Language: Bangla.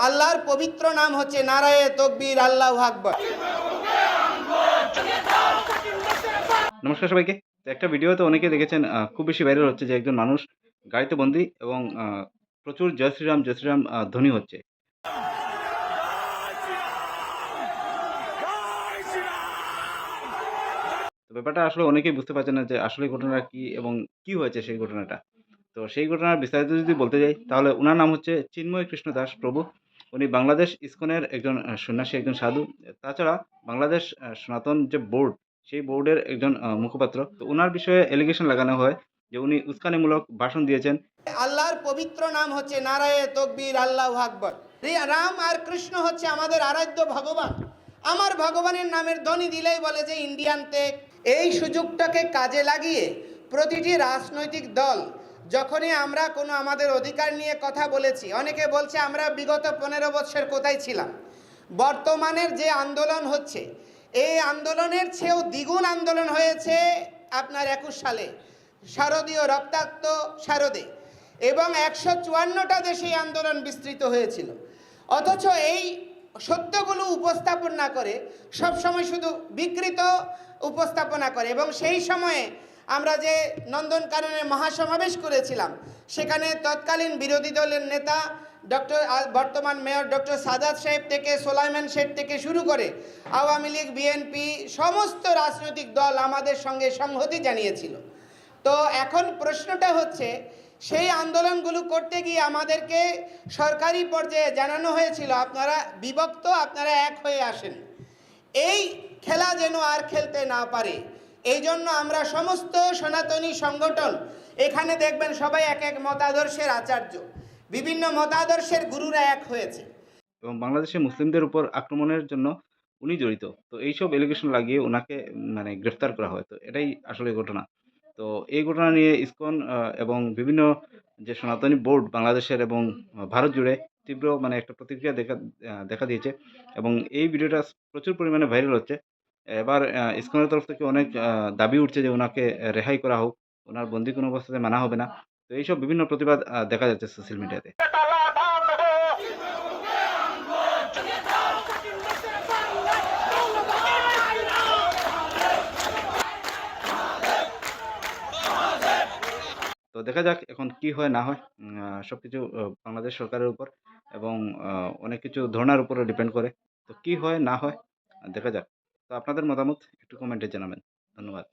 আল্লাহর পবিত্র নাম হচ্ছে নারায়ে তকবীর, আল্লাহু আকবার। নমস্কার সবাইকে। তো একটা ভিডিওতে অনেকে দেখেছেন খুব বেশি ভাইরাল হচ্ছে যে একজন মানুষ গাড়িতে বন্দী এবং প্রচুর জয় শ্রীরাম জয় শ্রীরাম ধ্বনি হচ্ছে। তো ব্যাপারটা আসলে অনেকেই বুঝতে পারছেন না যে আসলে ঘটনাটা কি এবং কি হয়েছে সেই ঘটনাটা। তো সেই ঘটনার বিস্তারিত যদি বলতে যাই তাহলে উনার নাম হচ্ছে চিন্ময় কৃষ্ণ দাস প্রভু। উনি বাংলাদেশ ইসকনের একজন সন্ন্যাসী, একজন সাধু। তাছাড়া বাংলাদেশ সনাতন যে বোর্ড, সেই বোর্ডের একজন মুখপাত্র। তো উনার বিষয়ে অ্যালিগেশন লাগানো হয় যে উনি উস্কানিমূলক ভাষণ দিয়েছেন। আল্লাহর পবিত্র নাম হচ্ছে নারায়ে তকবীর, আল্লাহু আকবার। রাম আর কৃষ্ণ হচ্ছে আমাদের আরাধ্য ভগবান। আমার ভগবানের নামের ধ্বনি দিলেই বলে যে ইন্ডিয়ান টেক। এই সুযোগটাকে কাজে লাগিয়ে প্রতিটি রাজনৈতিক দল, যখনই আমরা কোনো আমাদের অধিকার নিয়ে কথা বলেছি, অনেকে বলছে আমরা বিগত 15 বছর কোথায় ছিলাম। বর্তমানের যে আন্দোলন হচ্ছে, এই আন্দোলনের চেয়েও দ্বিগুণ আন্দোলন হয়েছে আপনার 21 সালে শারদীয় রক্তাক্ত শারদে, এবং 154টা দেশে এই আন্দোলন বিস্তৃত হয়েছিল। অথচ এই সত্যগুলো উপস্থাপন না করে সবসময় শুধু বিকৃত উপস্থাপনা করে। এবং সেই সময়ে আমরা যে নন্দনকাননে মহাসমাবেশ করেছিলাম, সেখানে তৎকালীন বিরোধী দলের নেতা ডক্টর বর্তমান মেয়র ডক্টর সাদাত সাহেব থেকে সোলাইমান শেখ থেকে শুরু করে আওয়ামী লীগ, বিএনপি, সমস্ত রাজনৈতিক দল আমাদের সঙ্গে সংহতি জানিয়েছিল। তো এখন প্রশ্নটা হচ্ছে, সেই আন্দোলনগুলো করতে গিয়ে আমাদেরকে সরকারি পর্যায়ে জানানো হয়েছিল আপনারা বিভক্ত, আপনারা এক হয়ে আসেন। এই খেলা যেন আর খেলতে না পারে, এই জন্য আমরা সমস্ত সনাতনী সংগঠন, এখানে দেখবেন সবাই এক এক মতাদর্শের আচার্য, বিভিন্ন মতাদর্শের গুরুরা এক হয়েছে। এবং বাংলাদেশে মুসলিমদের উপর আক্রমণের জন্য উনি জড়িত। তো এইসব এলিগেশন লাগিয়ে উনাকে মানে গ্রেফতার করা হয়। তো এটাই আসলে ঘটনা। তো এই ঘটনা নিয়ে ইসকন এবং বিভিন্ন যে সনাতনী বোর্ড বাংলাদেশের এবং ভারত জুড়ে তীব্র মানে একটা প্রতিক্রিয়া দেখা দিয়েছে এবং এই ভিডিওটা প্রচুর পরিমাণে ভাইরাল হচ্ছে। এবার ইসকনের তরফ থেকে অনেক দাবি উঠছে যে উনাকে রেহাই করা হোক, উনার বন্দী কোনো অবস্থাতে মানা হবে না। তো এইসব বিভিন্ন প্রতিবাদ দেখা যাচ্ছে সোশ্যাল মিডিয়াতে। তো দেখা যাক এখন কি হয় না হয়। সবকিছু বাংলাদেশ সরকারের উপর এবং অনেক কিছু ধরনার উপরে ডিপেন্ড করে। তো কি হয় না হয় দেখা যাক। তো আপনাদের মতামত একটু কমেন্টে জানাবেন। ধন্যবাদ।